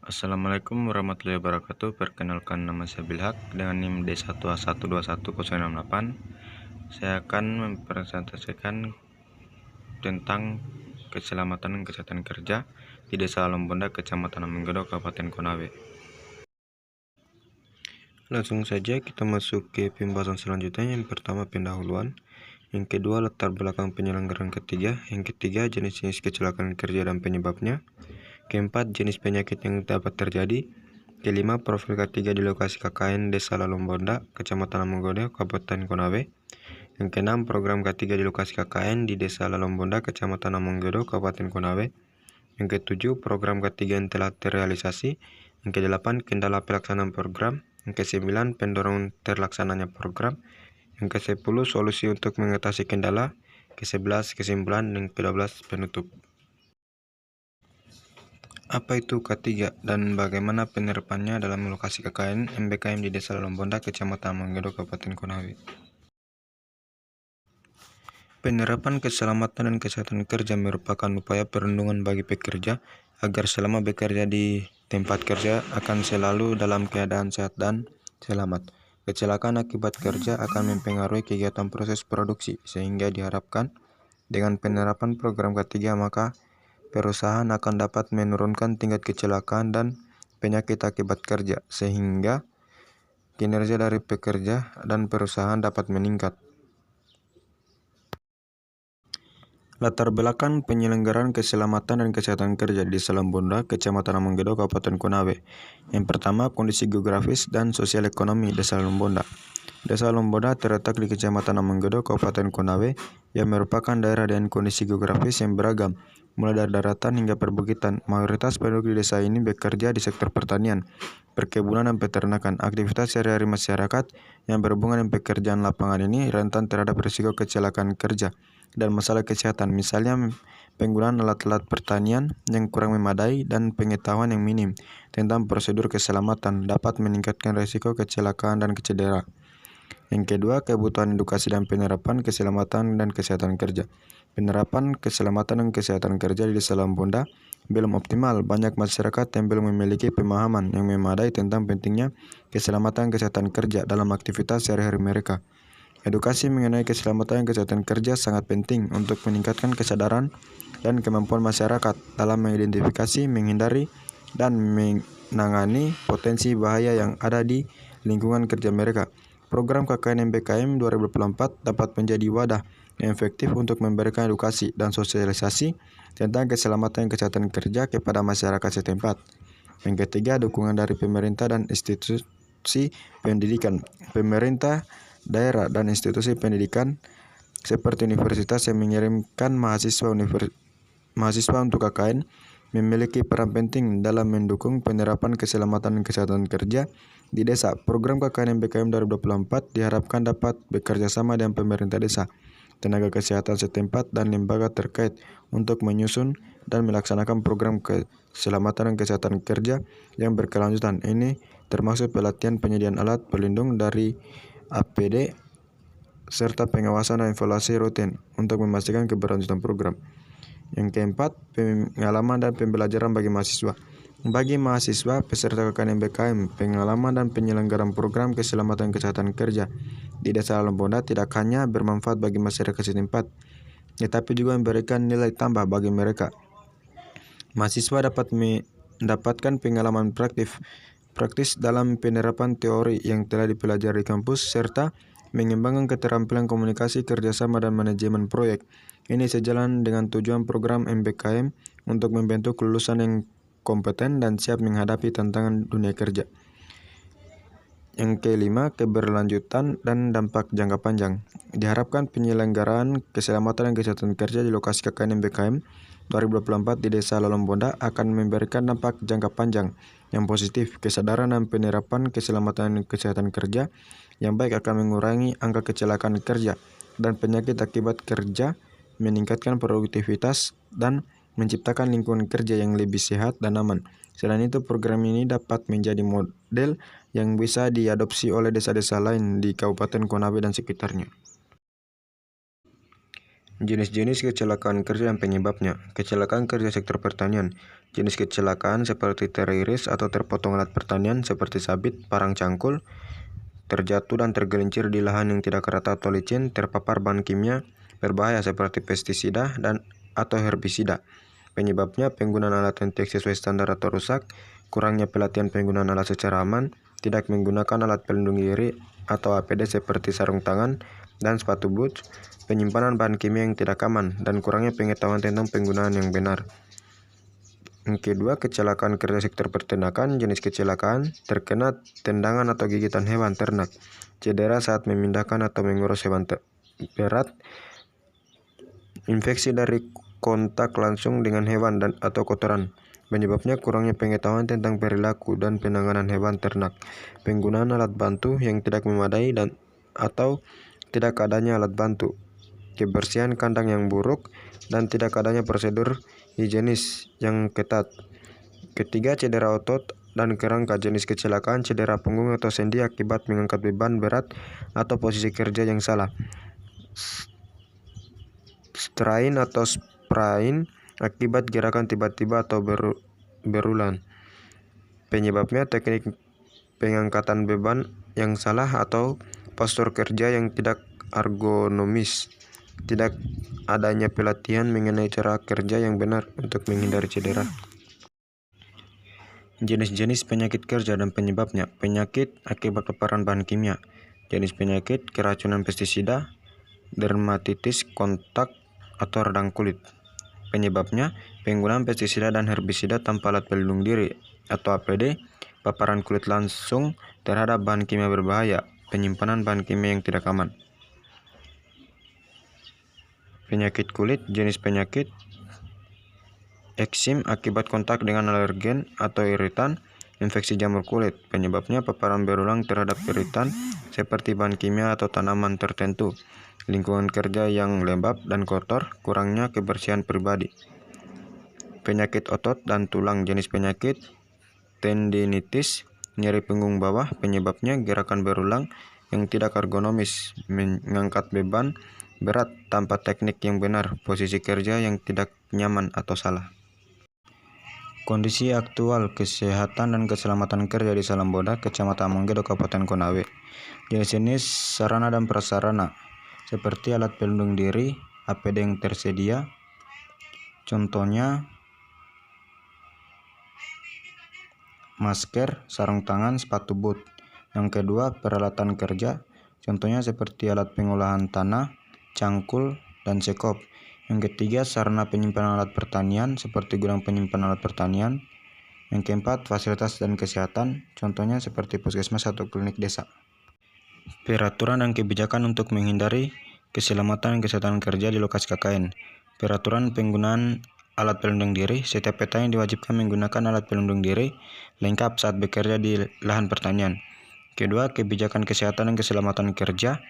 Assalamualaikum warahmatullahi wabarakatuh. Perkenalkan, nama saya Bilhak dengan NIM D1A12108. Saya akan mempresentasikan tentang keselamatan dan kesehatan kerja di Desa Lombonda, Kecamatan Amenggodo, Kabupaten Konawe. Langsung saja kita masuk ke pembahasan selanjutnya. Yang pertama, pendahuluan. Yang kedua, latar belakang penyelenggaraan ketiga. Yang ketiga, jenis-jenis kecelakaan kerja dan penyebabnya. Keempat, jenis penyakit yang dapat terjadi. Kelima, profil K3 di lokasi KKN Desa Lombonda, Kecamatan Amenggodo, Kabupaten Konawe. Yang keenam, program K3 di lokasi KKN di Desa Lombonda, Kecamatan Amenggodo, Kabupaten Konawe. Yang ketujuh, program K3 yang telah terrealisasi. Yang kedelapan, kendala pelaksanaan program. Yang kesembilan, pendorong terlaksananya program. Yang ke-10, solusi untuk mengatasi kendala. Ke-11, kesimpulan. Yang ke-12, penutup. Apa itu K3 dan bagaimana penerapannya dalam lokasi KKN MBKM di Desa Lombonda, Kecamatan Amenggodo, Kabupaten Konawe? Penerapan keselamatan dan kesehatan kerja merupakan upaya perlindungan bagi pekerja agar selama bekerja di tempat kerja akan selalu dalam keadaan sehat dan selamat. Kecelakaan akibat kerja akan mempengaruhi kegiatan proses produksi, sehingga diharapkan dengan penerapan program K3 maka perusahaan akan dapat menurunkan tingkat kecelakaan dan penyakit akibat kerja, sehingga kinerja dari pekerja dan perusahaan dapat meningkat. Latar belakang penyelenggaraan keselamatan dan kesehatan kerja di Desa Lombonda, Kecamatan Amenggodo, Kabupaten Konawe. Yang pertama, kondisi geografis dan sosial ekonomi Desa Lombonda. Desa Lombonda terletak di Kecamatan Amenggodo, Kabupaten Konawe, yang merupakan daerah dengan kondisi geografis yang beragam, mulai dari daratan hingga perbukitan. Mayoritas penduduk di desa ini bekerja di sektor pertanian, perkebunan, dan peternakan. Aktivitas sehari-hari masyarakat yang berhubungan dengan pekerjaan lapangan ini rentan terhadap risiko kecelakaan kerja dan masalah kesehatan, misalnya penggunaan alat-alat pertanian yang kurang memadai dan pengetahuan yang minim tentang prosedur keselamatan dapat meningkatkan risiko kecelakaan dan cedera. Yang kedua, kebutuhan edukasi dan penerapan keselamatan dan kesehatan kerja. Penerapan keselamatan dan kesehatan kerja di Desa Lombonda belum optimal. Banyak masyarakat yang belum memiliki pemahaman yang memadai tentang pentingnya keselamatan dan kesehatan kerja dalam aktivitas sehari-hari mereka. Edukasi mengenai keselamatan dan kesehatan kerja sangat penting untuk meningkatkan kesadaran dan kemampuan masyarakat dalam mengidentifikasi, menghindari, dan menangani potensi bahaya yang ada di lingkungan kerja mereka. Program KKN MBKM 2024 dapat menjadi wadah yang efektif untuk memberikan edukasi dan sosialisasi tentang keselamatan dan kesehatan kerja kepada masyarakat setempat. Yang ketiga, dukungan dari pemerintah dan institusi pendidikan. Pemerintah daerah dan institusi pendidikan seperti universitas yang mengirimkan mahasiswa untuk KKN memiliki peran penting dalam mendukung penerapan keselamatan dan kesehatan kerja di desa. Program KKN MBKM 2024 diharapkan dapat bekerja sama dengan pemerintah desa, tenaga kesehatan setempat, dan lembaga terkait untuk menyusun dan melaksanakan program keselamatan dan kesehatan kerja yang berkelanjutan. Ini termasuk pelatihan penyediaan alat pelindung dari APD, serta pengawasan dan evaluasi rutin untuk memastikan keberlanjutan program. Yang keempat, pengalaman dan pembelajaran bagi mahasiswa. Bagi mahasiswa peserta KKN MBKM, pengalaman dan penyelenggaraan program keselamatan kesehatan kerja di Desa Lombonda tidak hanya bermanfaat bagi masyarakat setempat, tetapi juga memberikan nilai tambah bagi mereka. Mahasiswa dapat mendapatkan pengalaman praktis dalam penerapan teori yang telah dipelajari di kampus, serta mengembangkan keterampilan komunikasi, kerjasama, dan manajemen proyek. Ini sejalan dengan tujuan program MBKM untuk membentuk lulusan yang kompeten dan siap menghadapi tantangan dunia kerja. Yang kelima, keberlanjutan dan dampak jangka panjang. Diharapkan penyelenggaraan keselamatan dan kesehatan kerja di lokasi KKN MBKM 2024 di Desa Lombonda akan memberikan dampak jangka panjang yang positif. Kesadaran dan penerapan keselamatan dan kesehatan kerja yang baik akan mengurangi angka kecelakaan kerja dan penyakit akibat kerja, meningkatkan produktivitas, dan menciptakan lingkungan kerja yang lebih sehat dan aman. Selain itu, program ini dapat menjadi model yang bisa diadopsi oleh desa-desa lain di Kabupaten Konawe dan sekitarnya. Jenis-jenis kecelakaan kerja dan penyebabnya. Kecelakaan kerja sektor pertanian. Jenis kecelakaan seperti teriris atau terpotong alat pertanian seperti sabit, parang cangkul, terjatuh dan tergelincir di lahan yang tidak rata atau licin, terpapar bahan kimia berbahaya seperti pestisida dan atau herbisida. Penyebabnya penggunaan alat yang tidak sesuai standar atau rusak, kurangnya pelatihan penggunaan alat secara aman, tidak menggunakan alat pelindung diri atau APD seperti sarung tangan dan sepatu boots, penyimpanan bahan kimia yang tidak aman, dan kurangnya pengetahuan tentang penggunaan yang benar. Yang kedua, kecelakaan kerja sektor peternakan. Jenis kecelakaan terkena tendangan atau gigitan hewan ternak, cedera saat memindahkan atau mengurus hewan berat, infeksi dari kontak langsung dengan hewan dan atau kotoran. Penyebabnya kurangnya pengetahuan tentang perilaku dan penanganan hewan ternak, penggunaan alat bantu yang tidak memadai dan atau tidak adanya alat bantu, kebersihan kandang yang buruk, dan tidak adanya prosedur higienis yang ketat. Ketiga, cedera otot dan kerangka. Jenis kecelakaan cedera punggung atau sendi akibat mengangkat beban berat atau posisi kerja yang salah. Strain atau sprain akibat gerakan tiba-tiba atau berulang. Penyebabnya teknik pengangkatan beban yang salah atau postur kerja yang tidak ergonomis. Tidak adanya pelatihan mengenai cara kerja yang benar untuk menghindari cedera. Jenis-jenis penyakit kerja dan penyebabnya. Penyakit akibat paparan bahan kimia. Jenis penyakit keracunan pestisida, dermatitis kontak atau radang kulit. Penyebabnya penggunaan pestisida dan herbisida tanpa alat pelindung diri atau APD, paparan kulit langsung terhadap bahan kimia berbahaya, penyimpanan bahan kimia yang tidak aman. Penyakit kulit. Jenis penyakit eksim akibat kontak dengan alergen atau iritan, infeksi jamur kulit. Penyebabnya paparan berulang terhadap iritan seperti bahan kimia atau tanaman tertentu, lingkungan kerja yang lembab dan kotor, kurangnya kebersihan pribadi. Penyakit otot dan tulang. Jenis penyakit tendinitis, nyeri punggung bawah. Penyebabnya gerakan berulang yang tidak ergonomis, mengangkat beban berat tanpa teknik yang benar, posisi kerja yang tidak nyaman atau salah. Kondisi aktual kesehatan dan keselamatan kerja di Salamboda, Kecamatan Monggedo, Kabupaten Konawe. Jenis-jenis sarana dan prasarana seperti alat pelindung diri, APD yang tersedia. Contohnya masker, sarung tangan, sepatu boot. Yang kedua, peralatan kerja. Contohnya seperti alat pengolahan tanah, cangkul, dan sekop. Yang ketiga, sarana penyimpanan alat pertanian seperti gudang penyimpanan alat pertanian. Yang keempat, fasilitas dan kesehatan. Contohnya seperti puskesmas atau klinik desa. Peraturan dan kebijakan untuk menghindari keselamatan dan kesehatan kerja di lokasi KKN. Peraturan penggunaan alat pelindung diri. Setiap petani diwajibkan menggunakan alat pelindung diri lengkap saat bekerja di lahan pertanian. Kedua, kebijakan kesehatan dan keselamatan kerja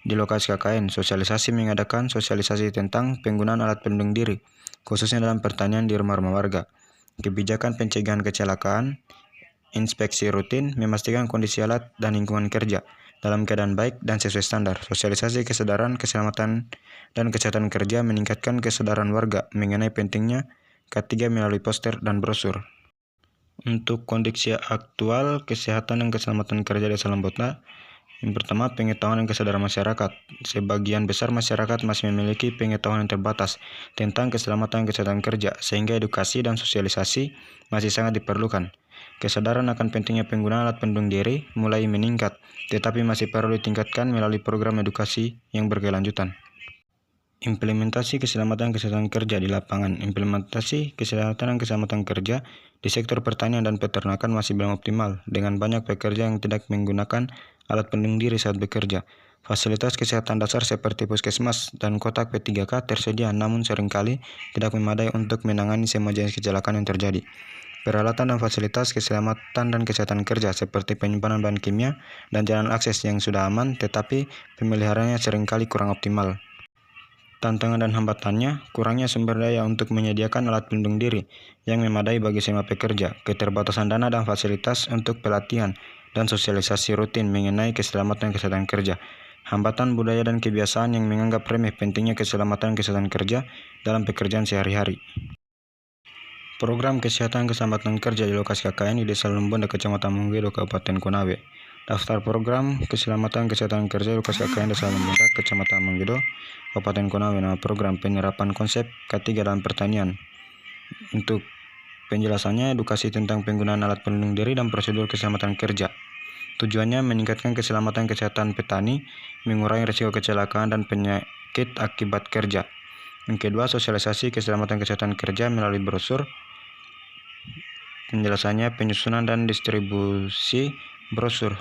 di lokasi KKN. Sosialisasi. Mengadakan sosialisasi tentang penggunaan alat pelindung diri, khususnya dalam pertanian di rumah-rumah warga. Kebijakan pencegahan kecelakaan. Inspeksi rutin, memastikan kondisi alat dan lingkungan kerja dalam keadaan baik dan sesuai standar. Sosialisasi kesadaran keselamatan dan kesehatan kerja, meningkatkan kesadaran warga mengenai pentingnya K3 melalui poster dan brosur. Untuk kondisi aktual kesehatan dan keselamatan kerja di Salamboda, yang pertama, pengetahuan dan kesadaran masyarakat. Sebagian besar masyarakat masih memiliki pengetahuan yang terbatas tentang keselamatan dan kesehatan kerja, sehingga edukasi dan sosialisasi masih sangat diperlukan. Kesadaran akan pentingnya penggunaan alat pelindung diri mulai meningkat, tetapi masih perlu ditingkatkan melalui program edukasi yang berkelanjutan. Implementasi keselamatan dan kesehatan kerja di lapangan. Implementasi kesehatan dan keselamatan kerja di sektor pertanian dan peternakan masih belum optimal, dengan banyak pekerja yang tidak menggunakan alat pelindung diri saat bekerja. Fasilitas kesehatan dasar seperti puskesmas dan kotak P3K tersedia, namun seringkali tidak memadai untuk menangani semua jenis kecelakaan yang terjadi. Peralatan dan fasilitas keselamatan dan kesehatan kerja seperti penyimpanan bahan kimia dan jalan akses yang sudah aman, tetapi pemeliharaannya seringkali kurang optimal. Tantangan dan hambatannya, kurangnya sumber daya untuk menyediakan alat pelindung diri yang memadai bagi semua pekerja, keterbatasan dana dan fasilitas untuk pelatihan dan sosialisasi rutin mengenai keselamatan dan kesehatan kerja, hambatan budaya dan kebiasaan yang menganggap remeh pentingnya keselamatan kesehatan kerja dalam pekerjaan sehari-hari. Program Kesehatan Keselamatan Kerja di lokasi KKN di Desa Lembonda, Kecamatan Monggedo, Kabupaten Konawe. Daftar program Keselamatan Kesehatan Kerja di lokasi KKN Desa Lembonda, Kecamatan Monggedo, Kabupaten Konawe. Nama program penerapan konsep K3 dalam pertanian. Untuk penjelasannya, edukasi tentang penggunaan alat pelindung diri dan prosedur keselamatan kerja. Tujuannya meningkatkan keselamatan kesehatan petani, mengurangi risiko kecelakaan dan penyakit akibat kerja. Yang kedua, sosialisasi keselamatan kesehatan kerja melalui brosur. Penjelasannya, penyusunan dan distribusi brosur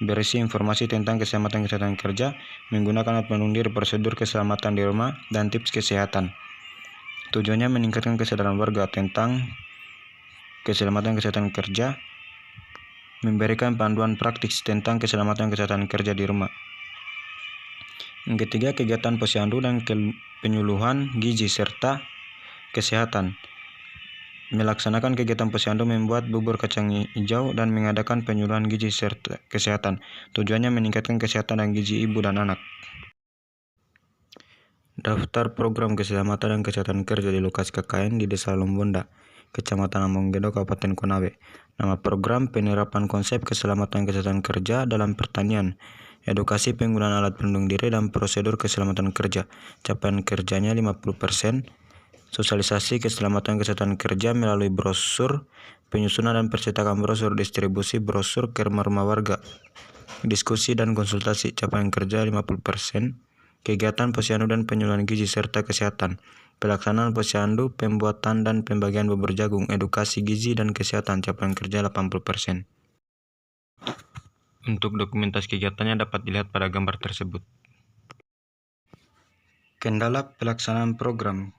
berisi informasi tentang keselamatan kesehatan kerja, menggunakan alat pelindung diri, prosedur keselamatan di rumah, dan tips kesehatan. Tujuannya meningkatkan kesadaran warga tentang keselamatan kesehatan kerja, memberikan panduan praktis tentang keselamatan kesehatan kerja di rumah. Yang ketiga, kegiatan posyandu dan penyuluhan gizi serta kesehatan. Melaksanakan kegiatan posyandu, membuat bubur kacang hijau, dan mengadakan penyuluhan gizi serta kesehatan. Tujuannya meningkatkan kesehatan dan gizi ibu dan anak. Daftar program keselamatan dan kesehatan kerja di lokasi KKN di Desa Lembonda, Kecamatan Monggedo, Kabupaten Konawe. Nama program penerapan konsep keselamatan kesehatan kerja dalam pertanian. Edukasi penggunaan alat pelindung diri dan prosedur keselamatan kerja. Capaian kerjanya 50%. Sosialisasi keselamatan kesehatan kerja melalui brosur, penyusunan dan percetakan brosur, distribusi brosur ke rumah-rumah warga. Diskusi dan konsultasi. Capaian kerja 50%. Kegiatan posyandu dan penyuluhan gizi serta kesehatan. Pelaksanaan posyandu, pembuatan dan pembagian bubur jagung, edukasi gizi dan kesehatan. Capaian kerja 80%. Untuk dokumentasi kegiatannya dapat dilihat pada gambar tersebut. Kendala pelaksanaan program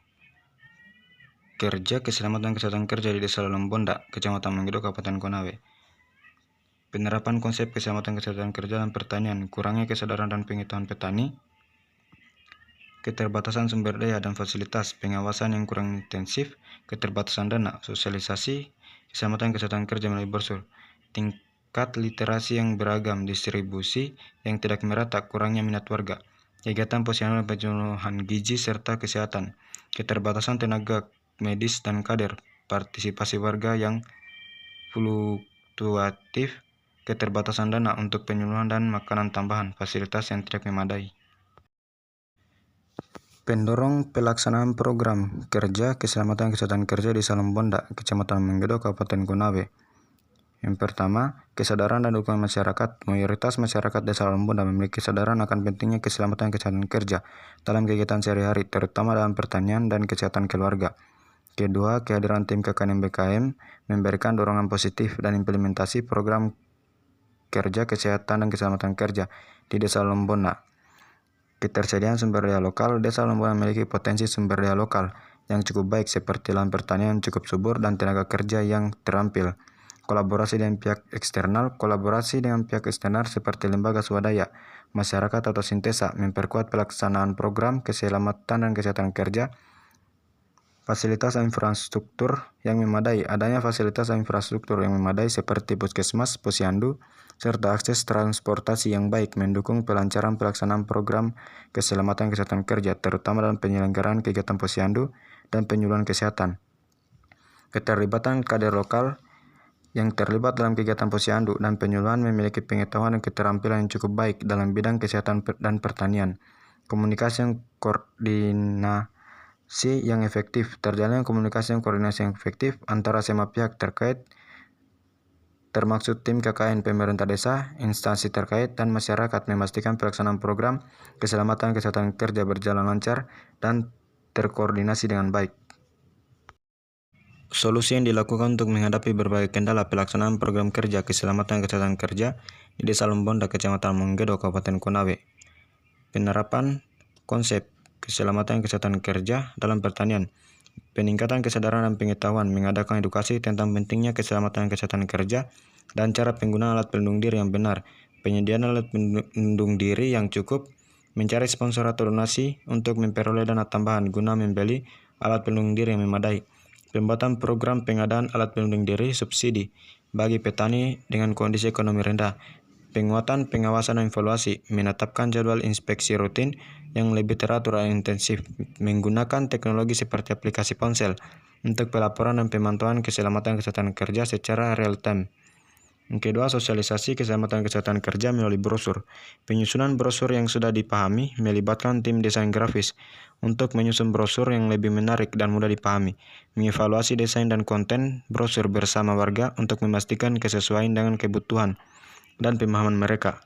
kerja keselamatan kesehatan kerja di Desa Lembonda, Kecamatan Monggedo, Kabupaten Konawe. Penerapan konsep keselamatan kesehatan kerja dan pertanian, kurangnya kesadaran dan pengetahuan petani, keterbatasan sumber daya dan fasilitas, pengawasan yang kurang intensif, keterbatasan dana, sosialisasi keselamatan kesehatan kerja melalui brosur, tingkat literasi yang beragam, distribusi yang tidak merata, kurangnya minat warga, kegiatan posyandu dan penyuluhan gizi serta kesehatan, keterbatasan tenaga medis dan kader, partisipasi warga yang fluktuatif, keterbatasan dana untuk penyuluhan dan makanan tambahan, fasilitas yang tidak memadai. Pendorong pelaksanaan program kerja keselamatan kesehatan kerja di Desa Lembonda, Kecamatan Monggedo, Kabupaten Konawe. Yang pertama, kesadaran dan dukungan masyarakat. Mayoritas masyarakat Desa Lembonda memiliki kesadaran akan pentingnya keselamatan kesehatan kerja dalam kegiatan sehari-hari, terutama dalam pertanian dan kesehatan keluarga. Kedua, kehadiran tim KKN BKM memberikan dorongan positif dan implementasi program kerja kesehatan dan keselamatan kerja di Desa Lembonda. Ketersediaan sumber daya lokal. Desa Lembonda memiliki potensi sumber daya lokal yang cukup baik seperti lahan pertanian cukup subur dan tenaga kerja yang terampil. Kolaborasi dengan pihak eksternal. Kolaborasi dengan pihak eksternal seperti lembaga swadaya, masyarakat atau Sintesa memperkuat pelaksanaan program keselamatan dan kesehatan kerja. Fasilitas infrastruktur yang memadai. Adanya fasilitas infrastruktur yang memadai seperti puskesmas, posyandu, serta akses transportasi yang baik mendukung pelancaran pelaksanaan program keselamatan kesehatan kerja, terutama dalam penyelenggaraan kegiatan posyandu dan penyuluhan kesehatan. Keterlibatan kader lokal yang terlibat dalam kegiatan posyandu dan penyuluhan memiliki pengetahuan dan keterampilan yang cukup baik dalam bidang kesehatan dan pertanian. Komunikasi yang koordinasi yang efektif. Terjalin komunikasi dan koordinasi yang efektif antara semua pihak terkait, termaksud tim KKN, pemerintah desa, instansi terkait, dan masyarakat, memastikan pelaksanaan program keselamatan kesehatan kerja berjalan lancar dan terkoordinasi dengan baik. Solusi yang dilakukan untuk menghadapi berbagai kendala pelaksanaan program kerja keselamatan kesehatan kerja di Desa Lembonda, Kecamatan Monggedo, Kabupaten Konawe. Penerapan konsep keselamatan kesehatan kerja dalam pertanian. Peningkatan kesadaran dan pengetahuan, mengadakan edukasi tentang pentingnya keselamatan kesehatan kerja dan cara penggunaan alat pelindung diri yang benar, penyediaan alat pelindung diri yang cukup, mencari sponsor atau donasi untuk memperoleh dana tambahan guna membeli alat pelindung diri yang memadai, pembuatan program pengadaan alat pelindung diri subsidi bagi petani dengan kondisi ekonomi rendah, Penguatan pengawasan dan evaluasi, menetapkan jadwal inspeksi rutin yang lebih teratur dan intensif, menggunakan teknologi seperti aplikasi ponsel untuk pelaporan dan pemantauan keselamatan kesehatan kerja secara real time. Yang kedua, sosialisasi keselamatan kesehatan kerja melalui brosur. Penyusunan brosur yang sudah dipahami melibatkan tim desain grafis untuk menyusun brosur yang lebih menarik dan mudah dipahami, mengevaluasi desain dan konten brosur bersama warga untuk memastikan kesesuaian dengan kebutuhan dan pemahaman mereka.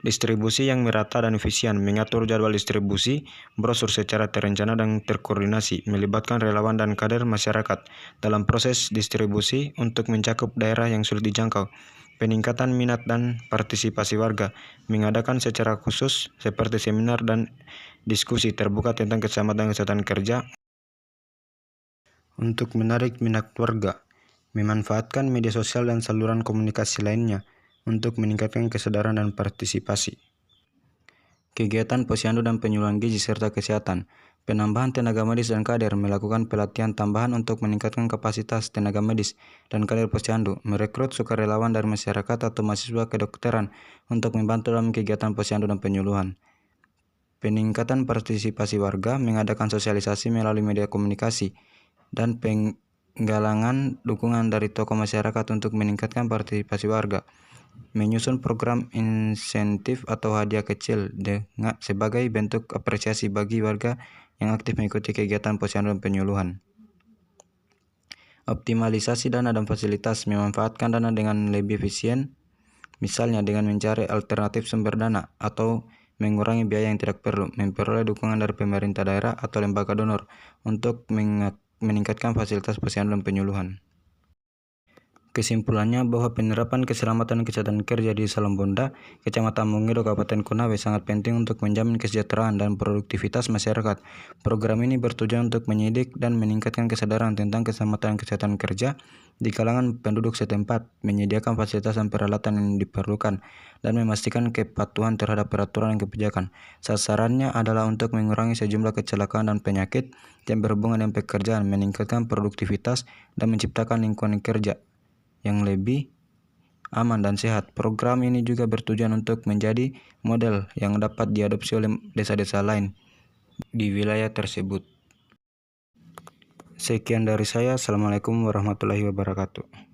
Distribusi yang merata dan efisien, mengatur jadwal distribusi brosur secara terencana dan terkoordinasi, melibatkan relawan dan kader masyarakat dalam proses distribusi untuk mencakup daerah yang sulit dijangkau. Peningkatan minat dan partisipasi warga, mengadakan secara khusus seperti seminar dan diskusi terbuka tentang keselamatan kesehatan kerja untuk menarik minat warga, memanfaatkan media sosial dan saluran komunikasi lainnya untuk meningkatkan kesadaran dan partisipasi. Kegiatan posyandu dan penyuluhan gizi serta kesehatan. Penambahan tenaga medis dan kader, melakukan pelatihan tambahan untuk meningkatkan kapasitas tenaga medis dan kader posyandu, merekrut sukarelawan dari masyarakat atau mahasiswa kedokteran untuk membantu dalam kegiatan posyandu dan penyuluhan. Peningkatan partisipasi warga, mengadakan sosialisasi melalui media komunikasi dan penggalangan dukungan dari tokoh masyarakat untuk meningkatkan partisipasi warga. Menyusun program insentif atau hadiah kecil sebagai bentuk apresiasi bagi warga yang aktif mengikuti kegiatan posyandu dan penyuluhan. Optimalisasi dana dan fasilitas, memanfaatkan dana dengan lebih efisien, misalnya dengan mencari alternatif sumber dana atau mengurangi biaya yang tidak perlu, memperoleh dukungan dari pemerintah daerah atau lembaga donor untuk meningkatkan fasilitas posyandu dan penyuluhan. Kesimpulannya bahwa penerapan keselamatan kesehatan kerja di Salombonda, Kecamatan Mongido, Kabupaten Konawe sangat penting untuk menjamin kesejahteraan dan produktivitas masyarakat. Program ini bertujuan untuk menyidik dan meningkatkan kesadaran tentang keselamatan kesehatan kerja di kalangan penduduk setempat, menyediakan fasilitas dan peralatan yang diperlukan, dan memastikan kepatuhan terhadap peraturan dan kebijakan. Sasarannya adalah untuk mengurangi sejumlah kecelakaan dan penyakit yang berhubungan dengan pekerjaan, meningkatkan produktivitas, dan menciptakan lingkungan kerja yang lebih aman dan sehat. Program ini juga bertujuan untuk menjadi model yang dapat diadopsi oleh desa-desa lain di wilayah tersebut. Sekian dari saya. Assalamualaikum warahmatullahi wabarakatuh.